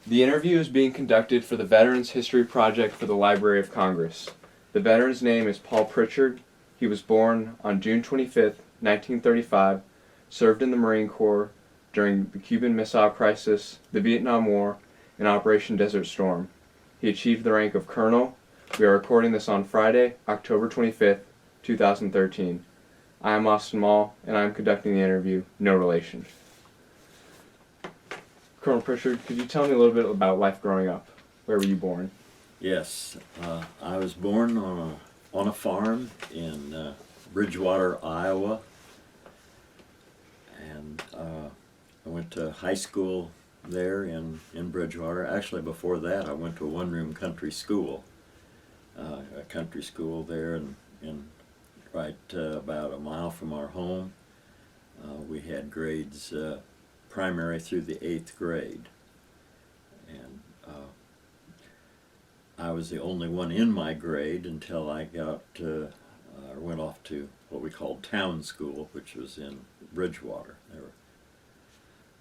The interview is being conducted for the Veterans History Project for the Library of Congress. The veteran's name is Paul Prichard. He was born on June 25, 1935, served in the Marine Corps during the Cuban Missile Crisis, the Vietnam War, and Operation Desert Storm. He achieved the rank of colonel. We are recording this on Friday, October 25th, 2013. I am Austin Mall, and I am conducting the interview, no relation. Colonel Prichard, could you tell me a little bit about life growing up? Where were you born? Yes, I was born on a farm in Bridgewater, Iowa, and I went to high school there in Bridgewater. Actually, before that, I went to a one-room country school, there in right about a mile from our home. We had grades primary through the 8th grade, and I was the only one in my grade until I went off to what we called town school, which was in Bridgewater. There were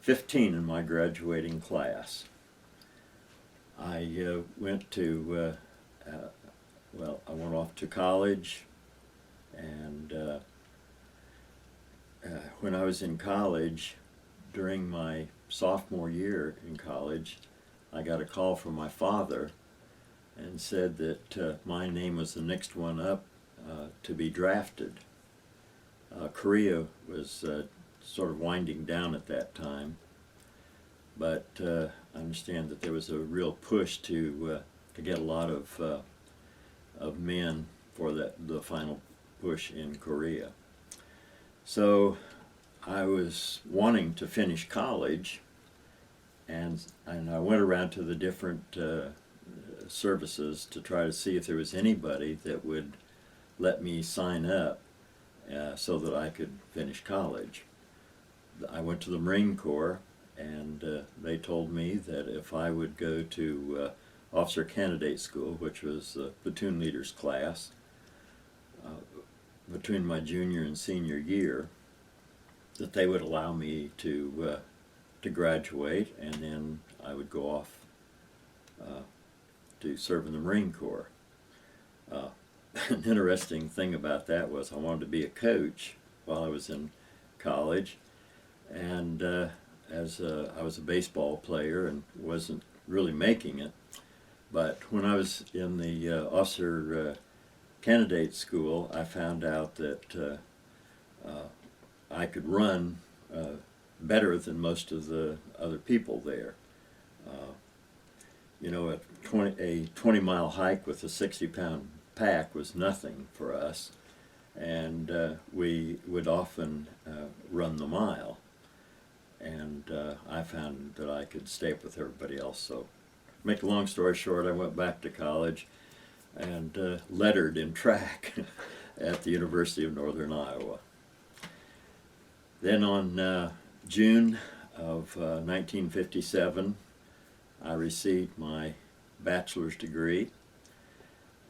15 in my graduating class. I went off to college, and when I was in college, during my sophomore year in college, I got a call from my father and said that my name was the next one up to be drafted. Korea was sort of winding down at that time, but I understand that there was a real push to get a lot of men for the final push in Korea. So I was wanting to finish college, and I went around to the different services to try to see if there was anybody that would let me sign up so that I could finish college. I went to the Marine Corps, and they told me that if I would go to Officer Candidate School, which was the platoon leader's class, between my junior and senior year, that they would allow me to graduate, and then I would go off to serve in the Marine Corps. An interesting thing about that was I wanted to be a coach while I was in college, and I was a baseball player and wasn't really making it. But when I was in the officer candidate school, I found out that I could run better than most of the other people there. A 20-mile hike with a 60-pound pack was nothing for us, and we would often run the mile. And I found that I could stay up with everybody else. So, to make a long story short, I went back to college and lettered in track at the University of Northern Iowa. Then on June of 1957, I received my bachelor's degree,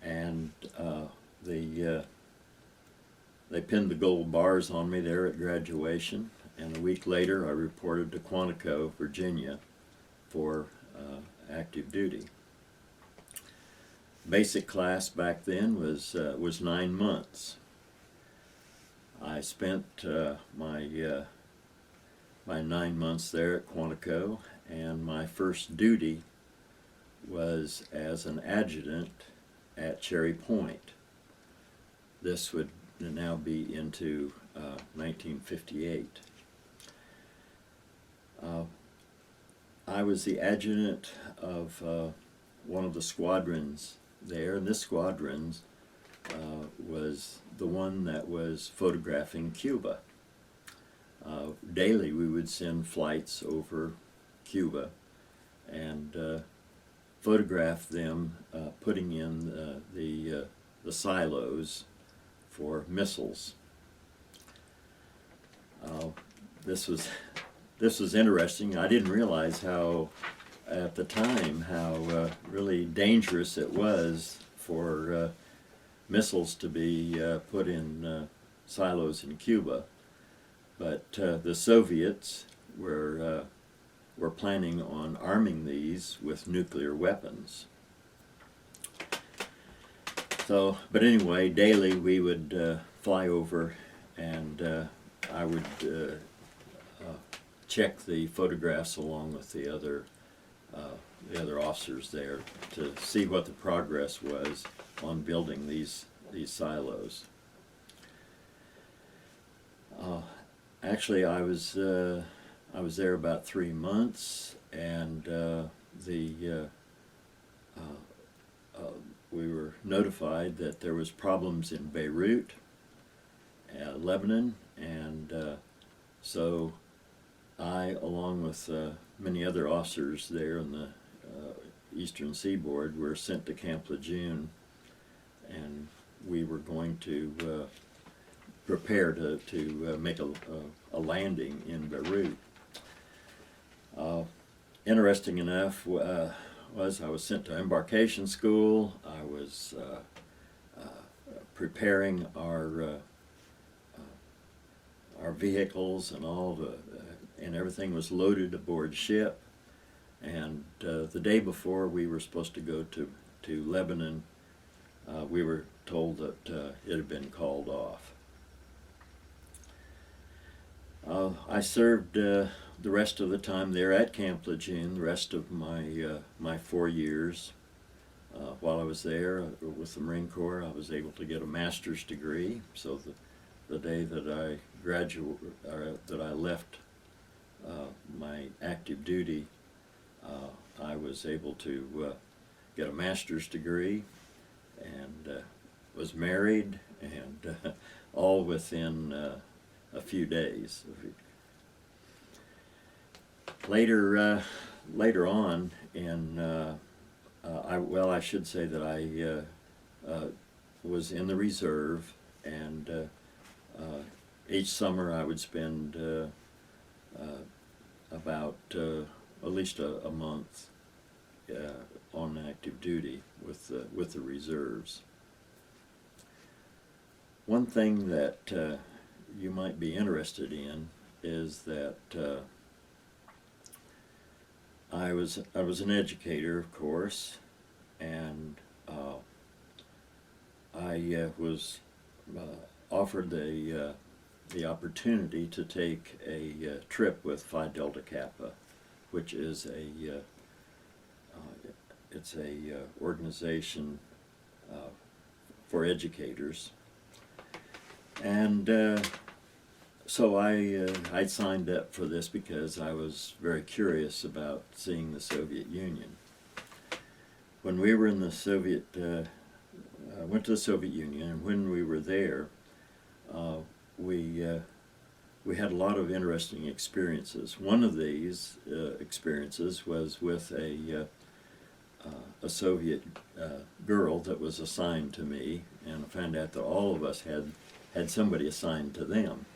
and they pinned the gold bars on me there at graduation, and a week later I reported to Quantico, Virginia for active duty. Basic class back then was 9 months. I spent my 9 months there at Quantico, and my first duty was as an adjutant at Cherry Point. This would now be into 1958. I was the adjutant of one of the squadrons there, and this squadron was the one that was photographing Cuba. Daily we would send flights over Cuba and photograph them putting in the silos for missiles. This was interesting. I didn't realize at the time how really dangerous it was for missiles to be put in silos in Cuba. But the Soviets were planning on arming these with nuclear weapons. So, but anyway, daily we would fly over, and I would check the photographs along with the other officers there to see what the progress was on building these silos. Actually, I was there about 3 months, and we were notified that there was problems in Beirut, Lebanon, and so I, along with many other officers there in the Eastern Seaboard, were sent to Camp Lejeune, and we were going to prepare to make a landing in Beirut. Interesting enough was I was sent to embarkation school. I was preparing our vehicles and and everything was loaded aboard ship. And the day before we were supposed to go to Lebanon, we were told that it had been called off. I served the rest of the time there at Camp Lejeune, the rest of my 4 years. While I was there with the Marine Corps, I was able to get a master's degree. So the day that I left my active duty, I was able to get a master's degree, and was married, and all within a few days. Later on in I should say that I was in the reserve, and each summer I would spend about at least a month on active duty with the reserves. One thing that you might be interested in is that I was an educator, of course, and I was offered the opportunity to take a trip with Phi Delta Kappa, which is it's a organization for educators, and so I signed up for this because I was very curious about seeing the Soviet Union. When we were in the went to the Soviet Union, and when we were there, we had a lot of interesting experiences. One of these experiences was with a Soviet girl that was assigned to me, and I found out that all of us had somebody assigned to them.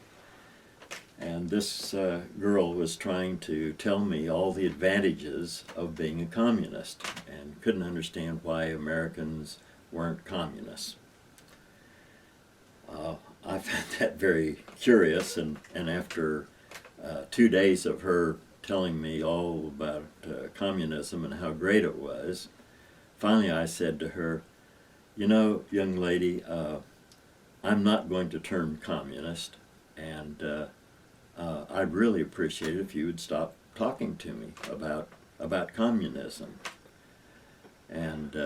And this girl was trying to tell me all the advantages of being a communist, and couldn't understand why Americans weren't communists. I found that very curious, and after 2 days of her telling me all about communism and how great it was, finally I said to her, "You know, young lady, I'm not going to turn communist, and I'd really appreciate it if you would stop talking to me about communism." And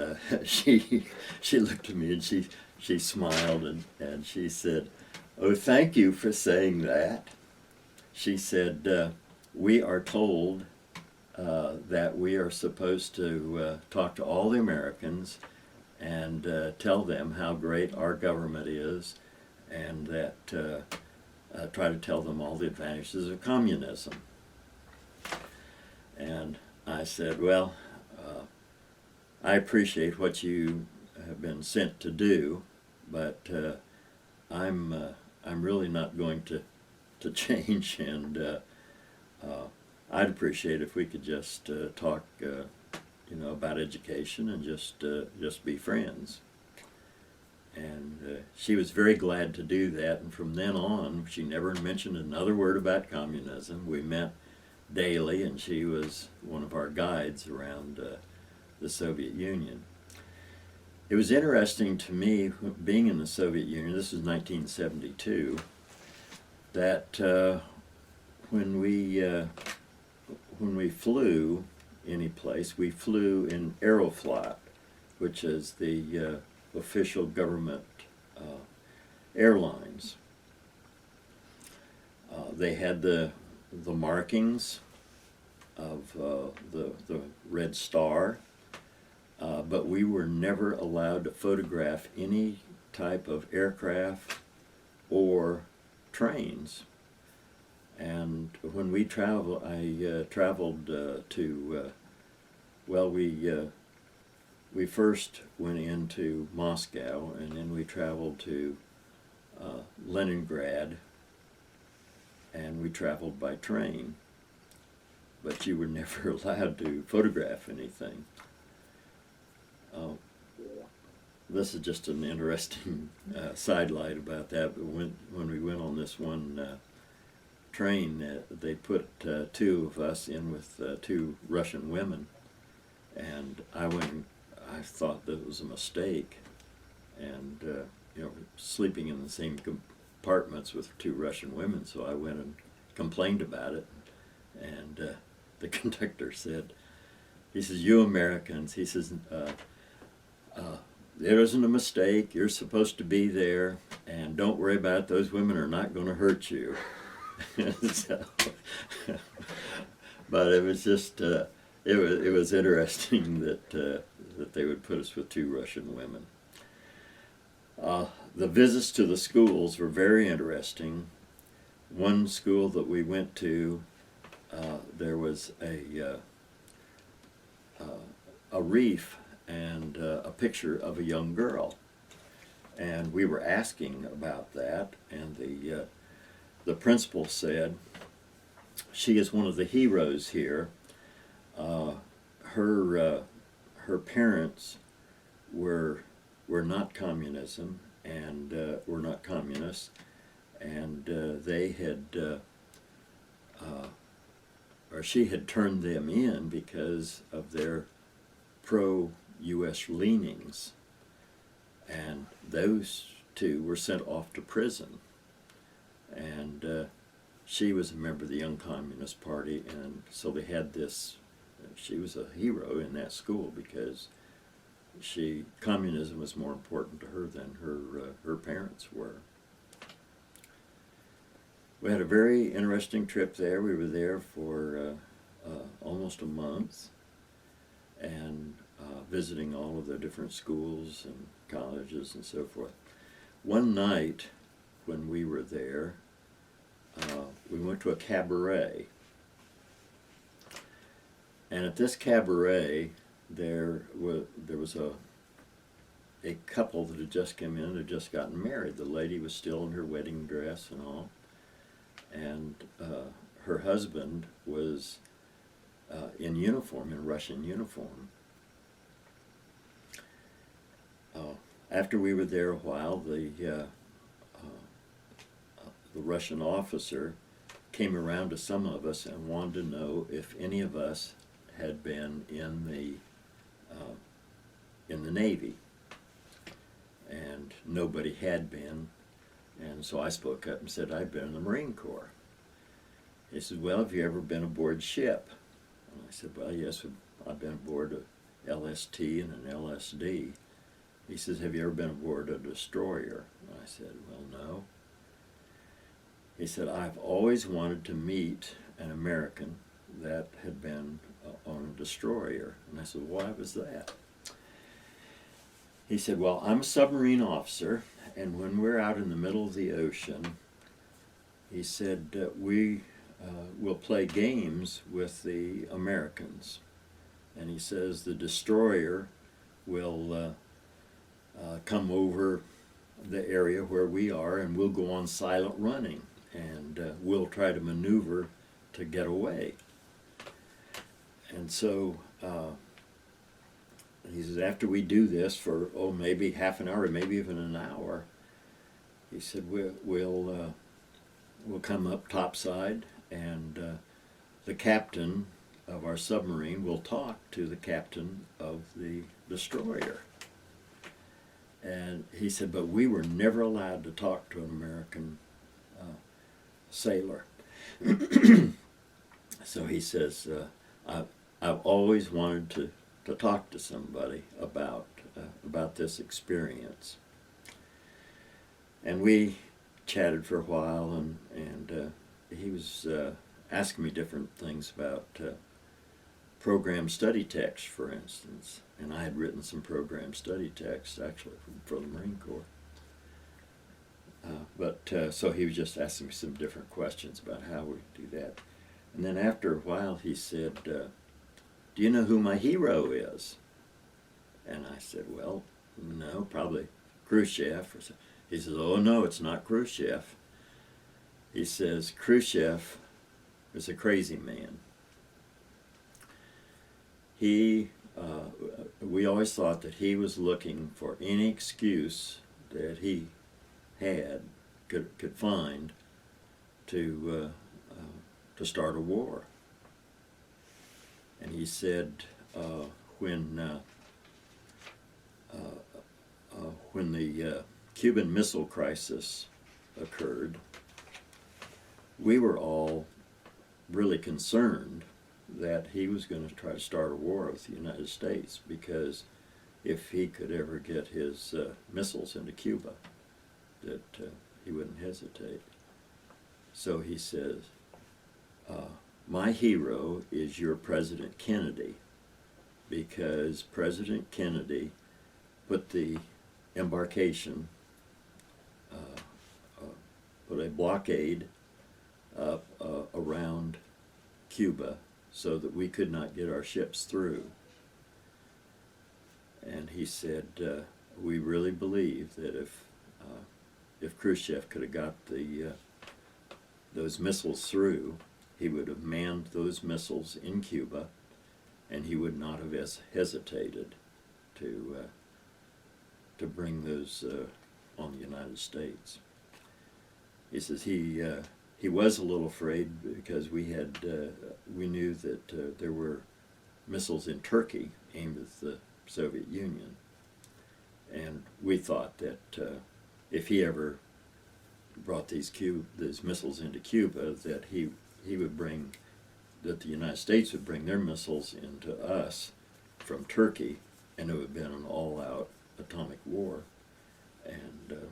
she looked at me and she smiled, and she said, "Oh, thank you for saying that." She said, "We are told that we are supposed to talk to all the Americans and tell them how great our government is, and that try to tell them all the advantages of communism." And I said, "Well, I appreciate what you have been sent to do, but I'm really not going to change, and I'd appreciate if we could just talk, about education and just be friends." And she was very glad to do that, and from then on, she never mentioned another word about communism. We met daily, and she was one of our guides around the Soviet Union. It was interesting to me, being in the Soviet Union, this was 1972, that when we flew any place, we flew in Aeroflot, which is the official government airlines. They had the markings of the red star, but we were never allowed to photograph any type of aircraft or trains. And when we traveled, I traveled to, well, we first went into Moscow, and then we traveled to Leningrad, and we traveled by train. But you were never allowed to photograph anything. This is just an interesting sidelight about that. But when we went on this one train, they put two of us in with two Russian women, and I thought that it was a mistake, and sleeping in the same compartments with two Russian women, so I went and complained about it, and the conductor said, he says, "You Americans," he says, "there isn't a mistake. You're supposed to be there, and don't worry about it. Those women are not going to hurt you." So, but it was just it was interesting that they would put us with two Russian women. The visits to the schools were very interesting. One school that we went to, there was a reef and a picture of a young girl, and we were asking about that, and the principal said, "She is one of the heroes here. Her parents were not communism, and were not communists, and they had or she had turned them in because of their pro-U.S. leanings, and those two were sent off to prison, and she was a member of the Young Communist Party, and so they had this, she was a hero in that school because communism was more important to her than her parents were. We had a very interesting trip there. We were there for almost a month, and visiting all of the different schools and colleges and so forth. One night when we were there, we went to a cabaret, and at this cabaret there was a couple that had just come in, had just gotten married. The lady was still in her wedding dress and all, and her husband was in uniform, in Russian uniform. After we were there a while, the Russian officer came around to some of us and wanted to know if any of us had been in the Navy, and nobody had been, and so I spoke up and said I'd been in the Marine Corps. He said, "Well, have you ever been aboard ship?" And I said, "Well, yes, I've been aboard a LST and an LSD." He says, "Have you ever been aboard a destroyer?" And I said, "Well, no." He said, "I've always wanted to meet an American that had been on a destroyer." And I said, "Why was that?" He said, "Well, I'm a submarine officer, and when we're out in the middle of the ocean," he said, "we will play games with the Americans." And he says, "The destroyer will come over the area where we are, and we'll go on silent running, and we'll try to maneuver to get away." And so he says, after we do this for maybe half an hour, maybe even an hour, he said we'll come up topside, and the captain of our submarine will talk to the captain of the destroyer. And he said, but we were never allowed to talk to an American sailor. So he says, I've always wanted to talk to somebody about this experience. And we chatted for a while, and he was asking me different things about program study text, for instance. And I had written some program study text, actually, for the Marine Corps. So he was just asking me some different questions about how we do that. And then after a while he said, do you know who my hero is? And I said, well, no, probably Khrushchev. He says, oh no, it's not Khrushchev. He says, Khrushchev is a crazy man. We always thought that he was looking for any excuse that he could find to start a war. And he said when the Cuban Missile Crisis occurred, we were all really concerned that he was going to try to start a war with the United States, because if he could ever get his missiles into Cuba, that he wouldn't hesitate. So he says, my hero is your President Kennedy, because President Kennedy put the embarkation, put a blockade up around Cuba so that we could not get our ships through. And he said, we really believe that if Khrushchev could have got those missiles through, he would have manned those missiles in Cuba, and he would not have hesitated to bring those on the United States. He says he was a little afraid because we knew that there were missiles in Turkey aimed at the Soviet Union, and we thought that if he ever brought these missiles into Cuba, that that the United States would bring their missiles into us from Turkey, and it would have been an all-out atomic war. And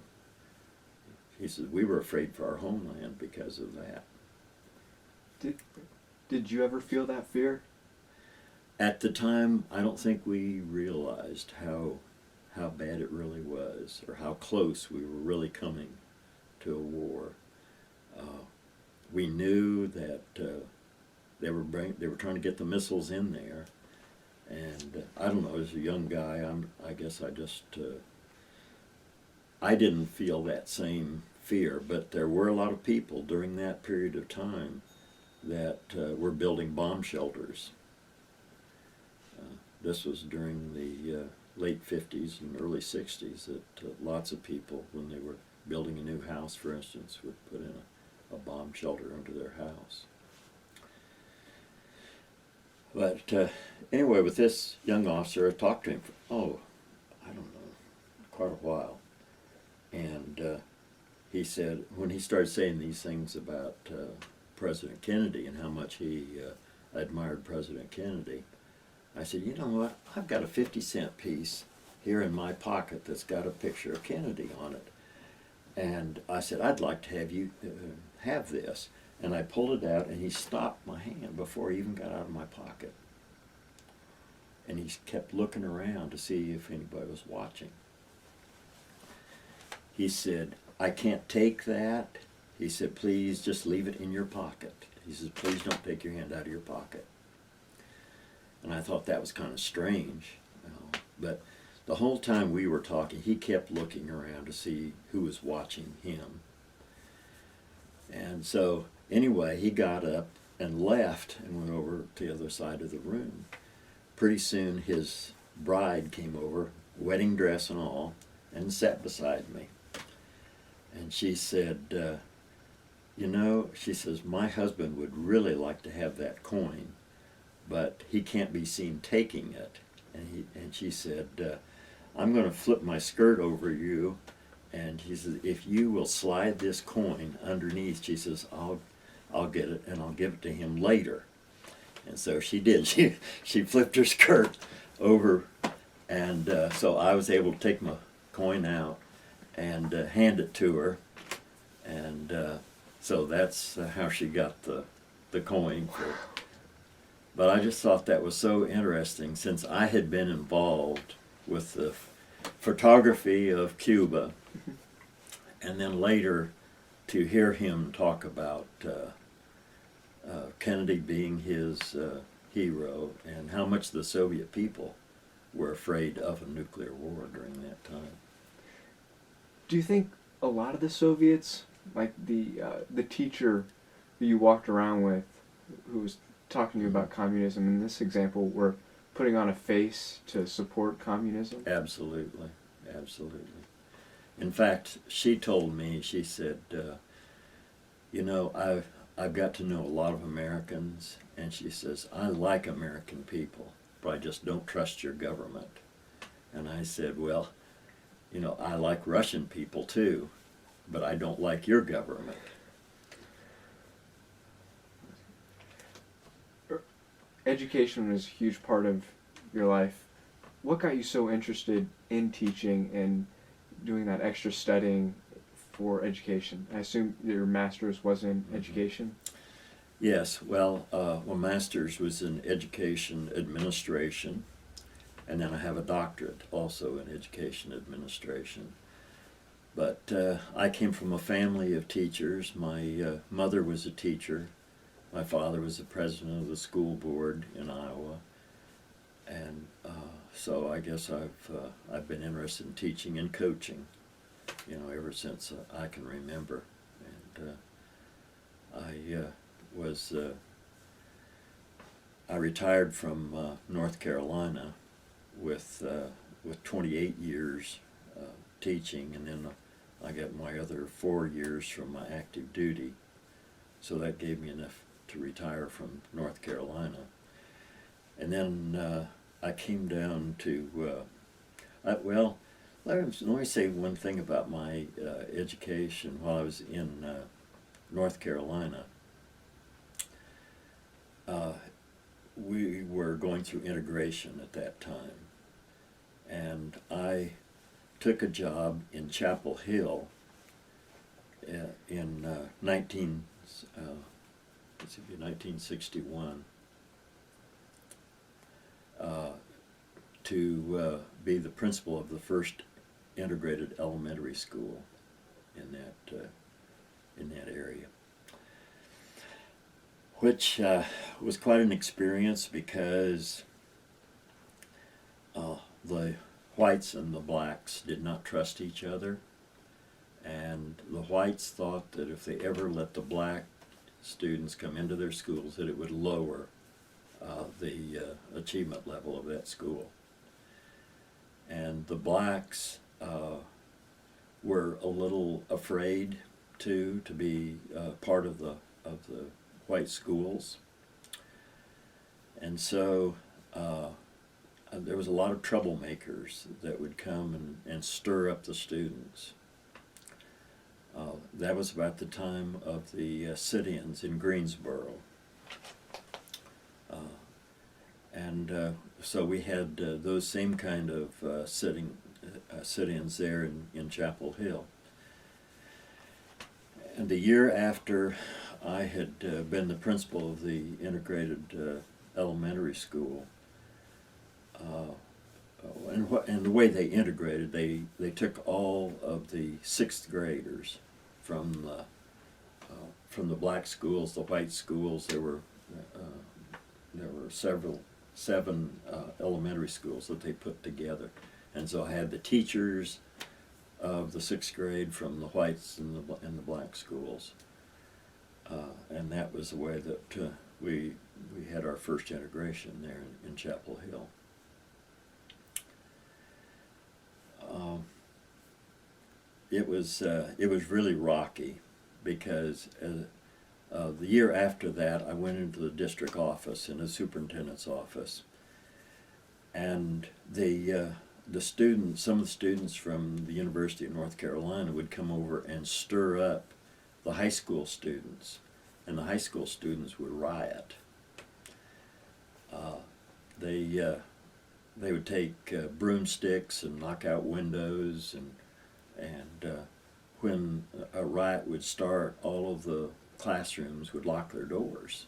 he said we were afraid for our homeland because of that. Did you ever feel that fear? At the time, I don't think we realized how bad it really was, or how close we were really coming to a war. We knew that they were trying to get the missiles in there, and I don't know. As a young guy, I guess I didn't feel that same fear, but there were a lot of people during that period of time that were building bomb shelters. This was during the late 50s and early 60s that lots of people, when they were building a new house, for instance, would put in a bomb shelter under their house. But anyway, with this young officer, I talked to him for, I don't know, quite a while. And he said, when he started saying these things about President Kennedy and how much he admired President Kennedy, I said, you know what, I've got a 50-cent piece here in my pocket that's got a picture of Kennedy on it. And I said, I'd like to have you have this. And I pulled it out, and he stopped my hand before he even got out of my pocket. And he kept looking around to see if anybody was watching. He said, I can't take that. He said, please just leave it in your pocket. He says, please don't take your hand out of your pocket. And I thought that was kind of strange. But the whole time we were talking, he kept looking around to see who was watching him. And so, anyway, he got up and left and went over to the other side of the room. Pretty soon his bride came over, wedding dress and all, and sat beside me. And she said, you know, she says, my husband would really like to have that coin, but he can't be seen taking it. And she said, I'm going to flip my skirt over you, and she says, if you will slide this coin underneath, she says, I'll get it and I'll give it to him later. And so she did. She flipped her skirt over, and so I was able to take my coin out and hand it to her, and so that's how she got the coin. But I just thought that was so interesting, since I had been involved with the photography of Cuba, and then later to hear him talk about Kennedy being his hero, and how much the Soviet people were afraid of a nuclear war during that time. Do you think a lot of the Soviets, like the teacher that you walked around with, who was talking to you about communism in this example, were putting on a face to support communism? Absolutely, absolutely. In fact, she told me, she said, you know, I've got to know a lot of Americans, and she says, I like American people, but I just don't trust your government. And I said, well, you know, I like Russian people too, but I don't like your government. Education was a huge part of your life. What got you so interested in teaching and doing that extra studying for education? I assume your master's was in education? Yes, well, my master's was in education administration, and then I have a doctorate also in education administration. But I came from a family of teachers. My mother was a teacher. My father was the president of the school board in Iowa, and so I guess I've been interested in teaching and coaching, you know, ever since I can remember. And I retired from North Carolina with 28 years teaching, and then I got my other 4 years from my active duty, so that gave me enough to retire from North Carolina. And then I came down to, well, let me say one thing about my education while I was in North Carolina. We were going through integration at that time, and I took a job in Chapel Hill in 1961 to be the principal of the first integrated elementary school in that area, which was quite an experience, because the whites and the blacks did not trust each other, and the whites thought that if they ever let the black students come into their schools, that it would lower the achievement level of that school. And the blacks were a little afraid to be part of the white schools, and so there was a lot of troublemakers that would come and stir up the students. That was about the time of the sit-ins in Greensboro. So we had those same kind of sit-ins there in Chapel Hill. And the year after I had been the principal of the integrated elementary school, and the way they integrated, they took all of the sixth graders from the black schools, the white schools. There were seven elementary schools that they put together, and so I had the teachers of the sixth grade from the whites and the black schools, and that was the way that we had our first integration there in Chapel Hill. It was really rocky, because the year after that I went into the district office, in the superintendent's office, and the students, some of the students from the University of North Carolina would come over and stir up the high school students, and the high school students would riot. They would take broomsticks and knock out windows, and when a riot would start, all of the classrooms would lock their doors,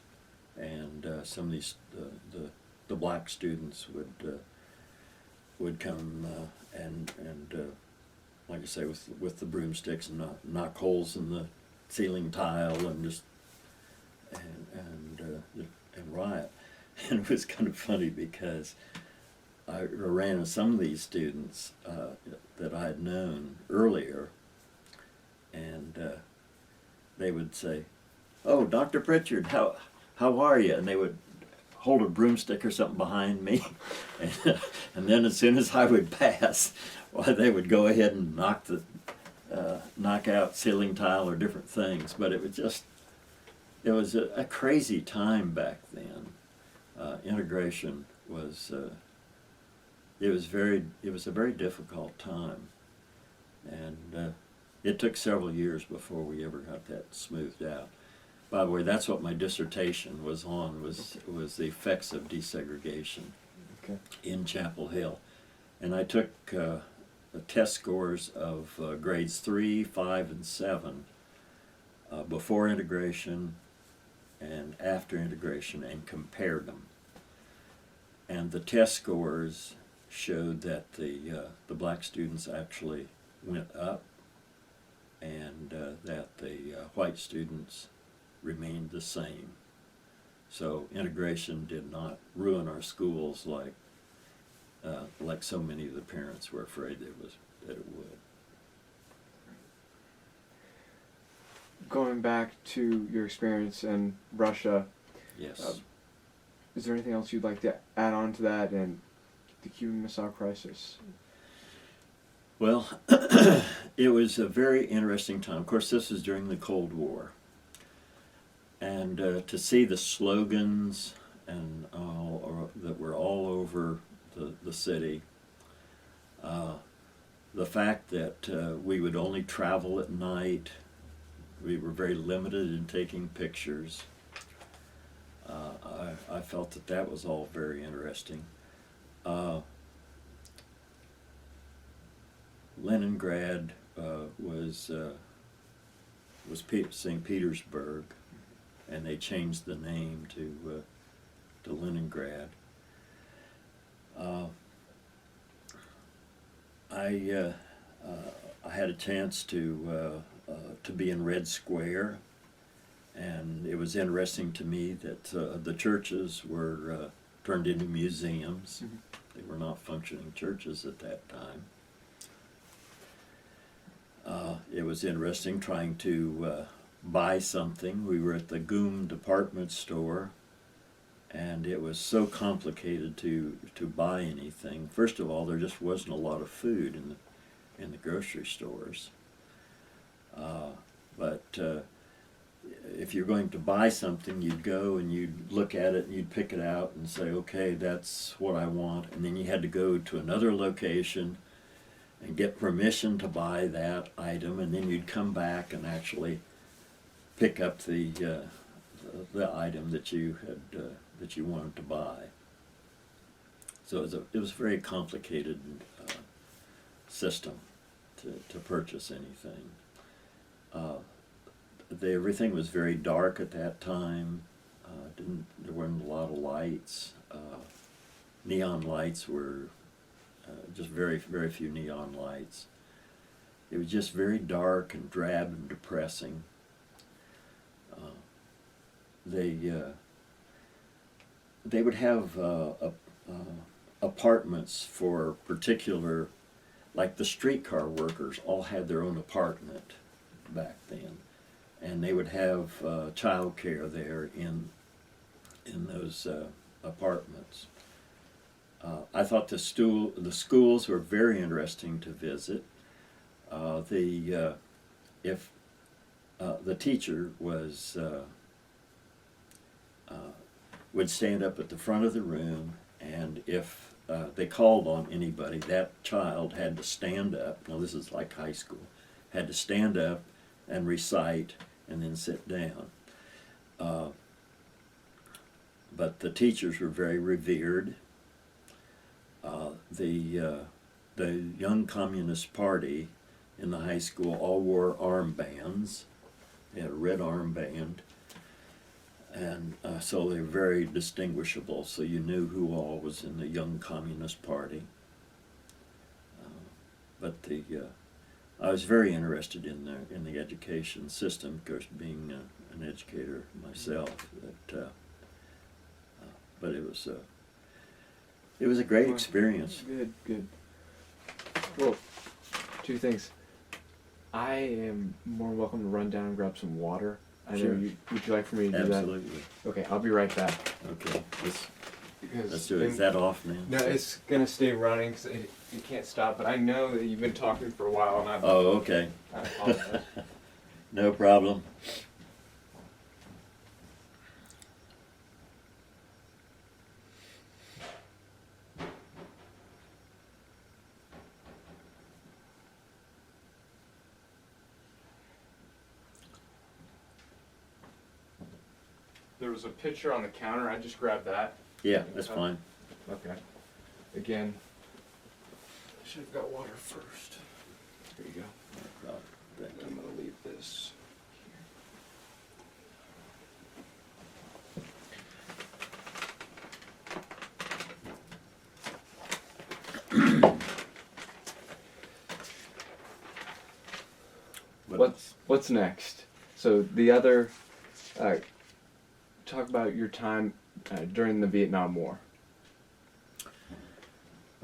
and some of these the black students would come and like I say, with the broomsticks, and knock holes in the ceiling tile and just and riot. And it was kind of funny because I ran into some of these students that I had known earlier, and they would say, "Oh, Dr. Prichard, how are you?" And they would hold a broomstick or something behind me, and then as soon as I would pass, well, they would go ahead and knock out ceiling tile or different things. But it was a crazy time back then. Integration was it was a very difficult time, and it took several years before we ever got that smoothed out. By the way, that's what my dissertation was on, was the effects of desegregation in Chapel Hill. And I took the test scores of grades 3, 5, and 7 before integration and after integration, and compared them. And the test scores showed that the black students actually went up, and that the white students remained the same. So integration did not ruin our schools like so many of the parents were afraid that it would. Going back to your experience in Russia, Yes. Is there anything else you'd like to add on to that and the Cuban Missile Crisis? Well, it was a very interesting time. Of course, this is during the Cold War. And to see the slogans and that were all over the city, the fact that we would only travel at night, we were very limited in taking pictures. I felt that was all very interesting. Leningrad was St. Petersburg, and they changed the name to Leningrad. I had a chance to be in Red Square, and it was interesting to me that the churches were turned into museums. Mm-hmm. They were not functioning churches at that time. It was interesting trying to buy something. We were at the GUM department store, and it was so complicated to buy anything. First of all, there just wasn't a lot of food in the grocery stores. But if you're going to buy something, you'd go and you'd look at it and you'd pick it out and say, okay, that's what I want. And then you had to go to another location and get permission to buy that item, and then you'd come back and actually pick up the item that you wanted to buy. So it was a very complicated system to purchase anything. Everything was very dark at that time. There weren't a lot of lights. Neon lights were just very, very few neon lights. It was just very dark and drab and depressing. They would have apartments for particular, like the streetcar workers all had their own apartment back then, and they would have child care there in those apartments. I thought the schools were very interesting to visit. If the teacher was would stand up at the front of the room, and if they called on anybody, that child had to stand up. Now this is like high school. Had to stand up and recite and then sit down. But the teachers were very revered. The Young Communist Party in the high school all wore armbands. They had a red armband, and so they were very distinguishable. So you knew who all was in the Young Communist Party. But I was very interested in the education system, of course, being an educator myself. But it was a great experience. Good, good. Well, two things. I am more welcome to run down and grab some water. I Sure. know would you like for me to do Absolutely. that? Okay, I'll be right back. Okay. Because Let's do it. Is that off now? No, it's gonna stay running because you can't stop. But I know that you've been talking for a while, and I've. Oh, okay. I apologize. No problem. There was a pitcher on the counter. I just grabbed that. Yeah, that's fine. Okay. Again, I should have got water first. There you go. No problem. Thank you. I'm gonna leave this What's next? So the other, talk about your time during the Vietnam War.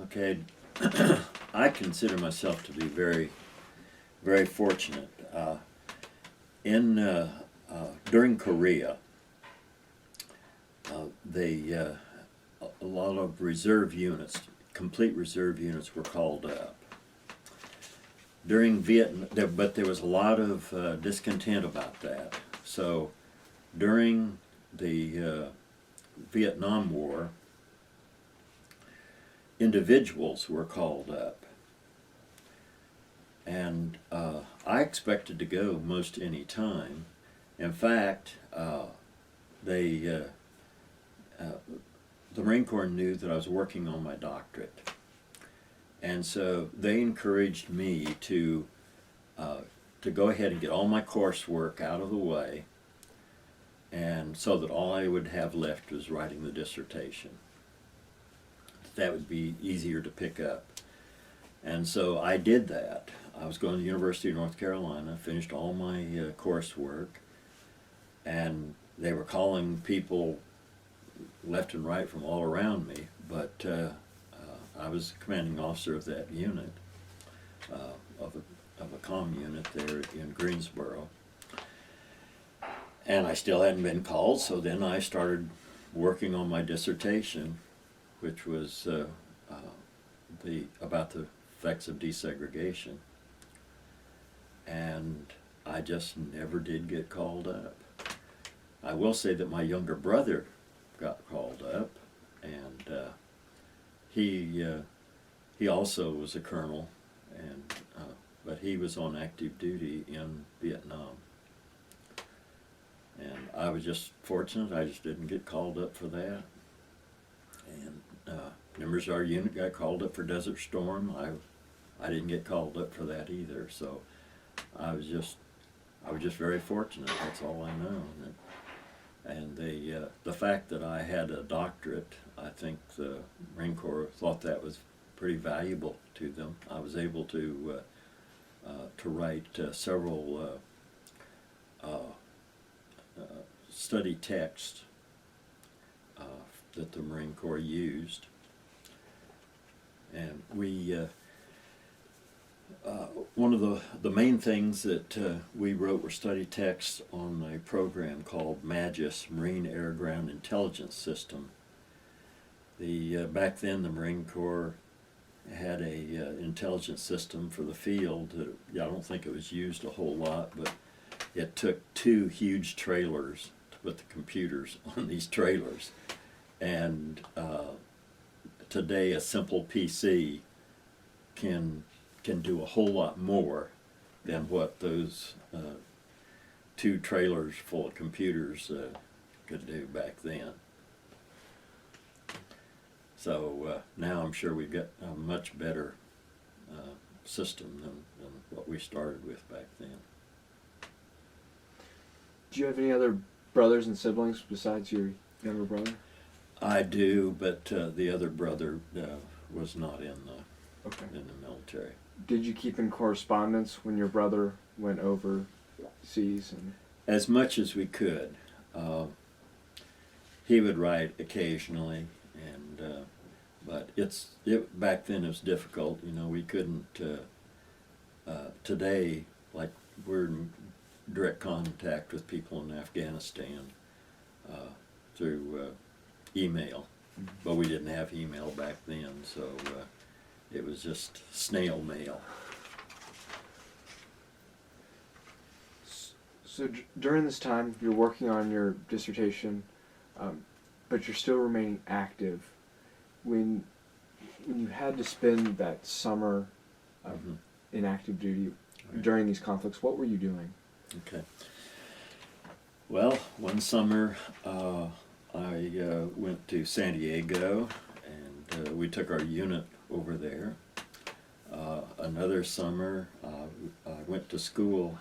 Okay. I consider myself to be very, very fortunate. During Korea, a lot of reserve units, complete reserve units, were called up. During Vietnam, but there was a lot of discontent about that. So during the Vietnam War, individuals were called up. And I expected to go most any time. In fact, the Marine Corps knew that I was working on my doctorate. And so they encouraged me to go ahead and get all my coursework out of the way, and so that all I would have left was writing the dissertation. That would be easier to pick up. And so I did that. I was going to the University of North Carolina, finished all my coursework, and they were calling people left and right from all around me, but I was the commanding officer of that unit, of a comm unit there in Greensboro. And I still hadn't been called, so then I started working on my dissertation, which was about the effects of desegregation. And I just never did get called up. I will say that my younger brother got called up, and he also was a colonel, and but he was on active duty in Vietnam. And I was just fortunate, I just didn't get called up for that. And members of our unit got called up for Desert Storm. I didn't get called up for that either, so I was just very fortunate, that's all I know. And the fact that I had a doctorate, I think the Marine Corps thought that was pretty valuable to them. I was able to write several study texts that the Marine Corps used. And one of the main things that we wrote were study texts on a program called MAGIS, Marine Air Ground Intelligence System. Back then the Marine Corps had a intelligence system for the field. I don't think it was used a whole lot, but it took 2 huge trailers to put the computers on these trailers. And today a simple PC can do a whole lot more than what those 2 trailers full of computers could do back then. So now I'm sure we've got a much better system than what we started with back then. Do you have any other brothers and siblings besides your younger brother? I do, but the other brother was not in Okay. the military. Did you keep in correspondence when your brother went overseas? And As much as we could. He would write occasionally, and but back then it was difficult. You know, we couldn't. Today, like, we're in direct contact with people in Afghanistan through email, but we didn't have email back then, so it was just snail mail. So during this time, you're working on your dissertation, but you're still remaining active. When you had to spend that summer in active duty during these conflicts, what were you doing? Okay. Well, one summer I went to San Diego, and we took our unit over there. Another summer I went to school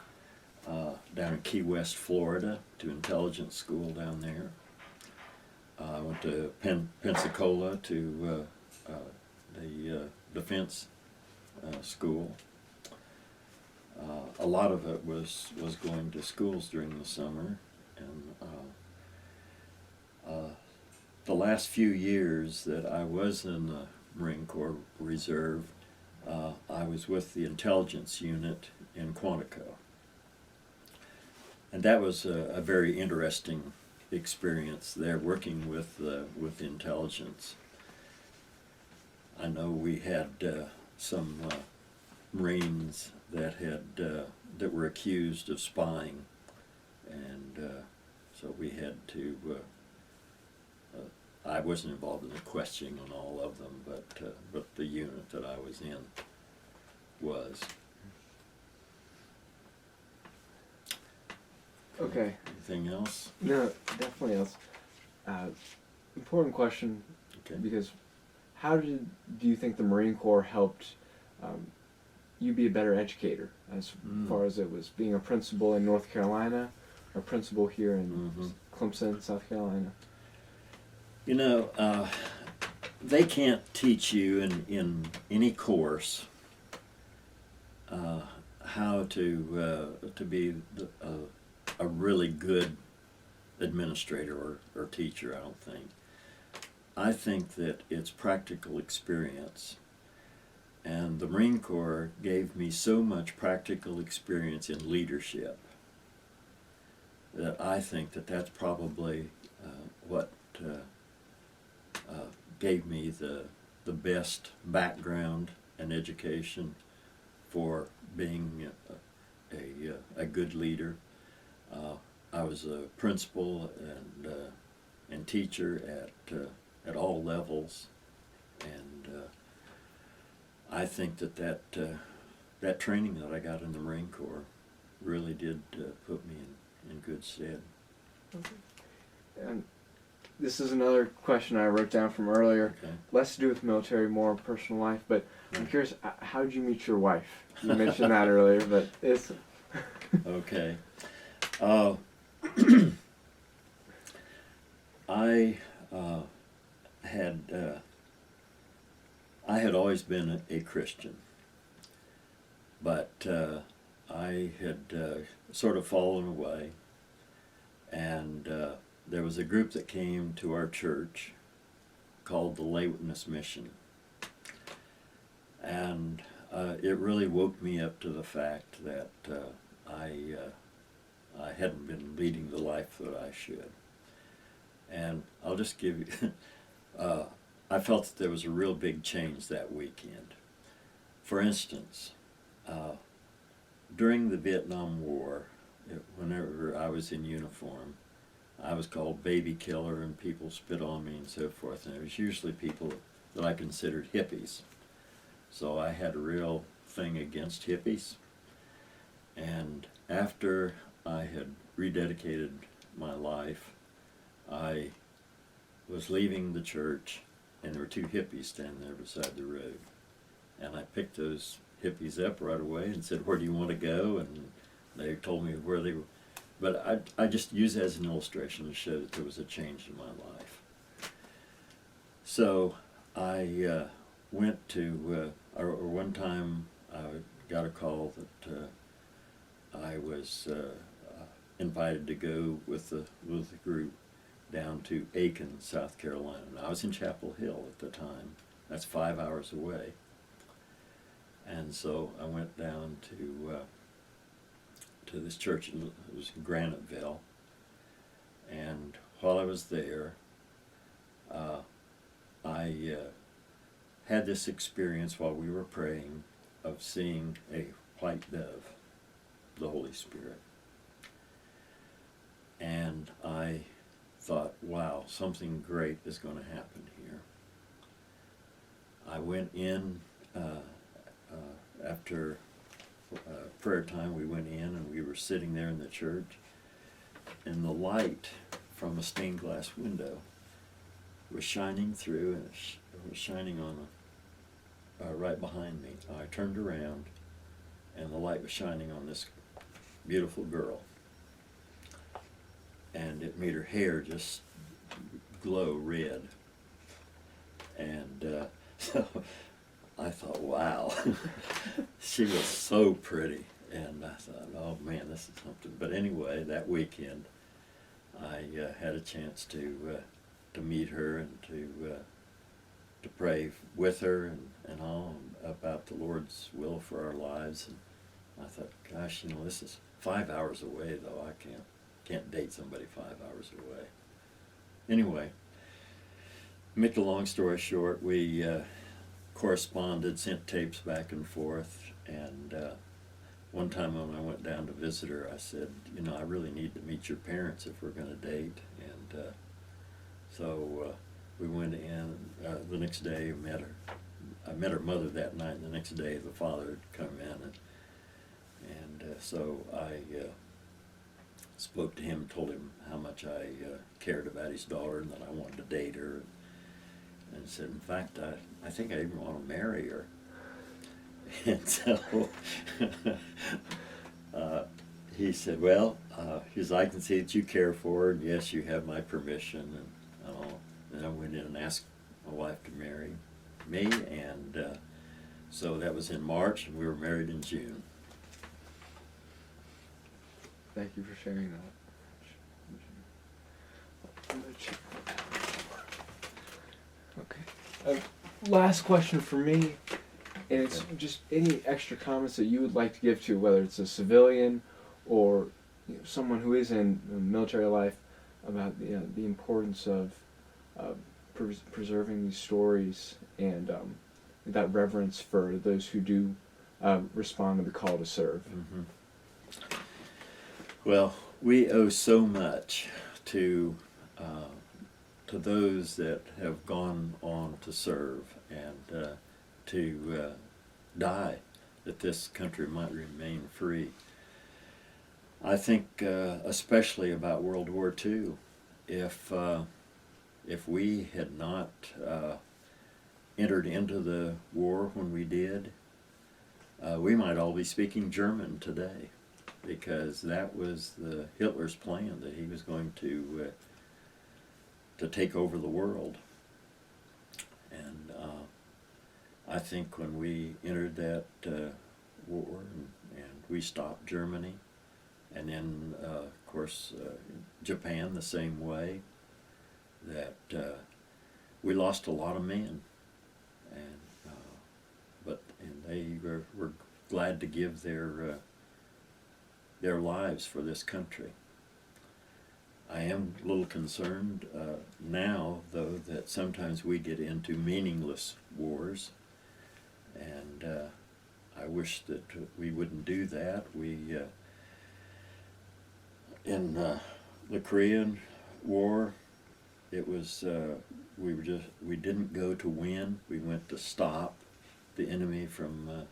down in Key West, Florida, to intelligence school down there. I went to Pensacola to the defense school. A lot of it was going to schools during the summer, and the last few years that I was in the Marine Corps Reserve, I was with the intelligence unit in Quantico. And that was a very interesting experience there, working with intelligence. I know we had some Marines that were accused of spying, and so we had to. I wasn't involved in the questioning on all of them, but the unit that I was in was. Okay. Anything else? No, definitely else. Important question, Okay. because do you think the Marine Corps helped you be a better educator, as far as it was being a principal in North Carolina, or principal here in Clemson, South Carolina? You know, they can't teach you in any course how to be a really good administrator or teacher, I don't think. I think that it's practical experience. And the Marine Corps gave me so much practical experience in leadership that I think that that's probably what gave me the best background and education for being a good leader. I was a principal and teacher at all levels, and I think that training that I got in the Marine Corps really did put me in good stead. Okay. And this is another question I wrote down from earlier. Okay. Less to do with military, more personal life. But I'm curious, how did you meet your wife? You mentioned that earlier, but it's Okay. I had always been a Christian, but I had sort of fallen away, and there was a group that came to our church called the Lay Witness Mission, and it really woke me up to the fact that I hadn't been leading the life that I should. And I'll just give you, I felt that there was a real big change that weekend. For instance, during the Vietnam War, whenever I was in uniform, I was called baby killer and people spit on me and so forth. And it was usually people that I considered hippies. So I had a real thing against hippies. And after I had rededicated my life, I was leaving the church and there were two hippies standing there beside the road. And I picked those hippies up right away and said, "Where do you want to go?" And they told me where they were. But I just use it as an illustration to show that there was a change in my life. So I went to, or one time I got a call that I was invited to go with the group down to Aiken, South Carolina. And I was in Chapel Hill at the time. That's 5 hours away. And so I went down to this church. It was in Graniteville. And while I was there, I had this experience while we were praying of seeing a white dove, the Holy Spirit. And I thought, wow, something great is going to happen here. I went in after prayer time. We went in and we were sitting there in the church, and the light from a stained glass window was shining through, and it was shining on right behind me. I turned around, and the light was shining on this beautiful girl, and it made her hair just glow red. And so I thought, wow, she was so pretty. And I thought, oh man, this is something. But anyway, that weekend, I had a chance to meet her and to pray with her and all about the Lord's will for our lives. And I thought, gosh, this is 5 hours away, though. I can't date somebody 5 hours away. Anyway, make the long story short, we corresponded, sent tapes back and forth, and one time when I went down to visit her, I said, I really need to meet your parents if we're going to date. And so we went in. The next day, I met her mother that night, and the next day the father had come in. And so I spoke to him, told him how much I cared about his daughter and that I wanted to date her. And said, in fact, I think I even want to marry her. And so he said, well, I can see that you care for her, and yes, you have my permission. And all. And I went in and asked my wife to marry me, and so that was in March, and we were married in June. Thank you for sharing that. Okay. Last question for me, and it's just any extra comments that you would like to give to, whether it's a civilian or someone who is in military life, about the importance of preserving these stories and that reverence for those who do respond to the call to serve. Mm-hmm. Well, we owe so much to those that have gone on to serve and to die, that this country might remain free. I think especially about World War II. If we had not entered into the war when we did, we might all be speaking German today, because that was Hitler's plan, that he was going to take over the world. And I think when we entered that war and we stopped Germany, and then of course Japan the same way, that we lost a lot of men, and they were glad to give their lives for this country. I am a little concerned now, though, that sometimes we get into meaningless wars, and I wish that we wouldn't do that. in the Korean War, it was we didn't go to win. We went to stop the enemy from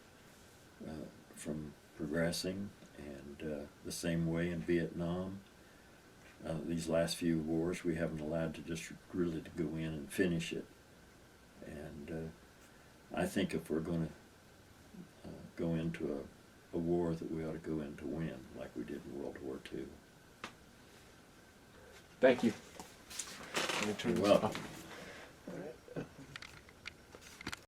progressing, and the same way in Vietnam. These last few wars, we haven't allowed to just really to go in and finish it. And I think if we're going to go into a war, that we ought to go in to win, like we did in World War II. Thank you. Let me turn You're this welcome. off.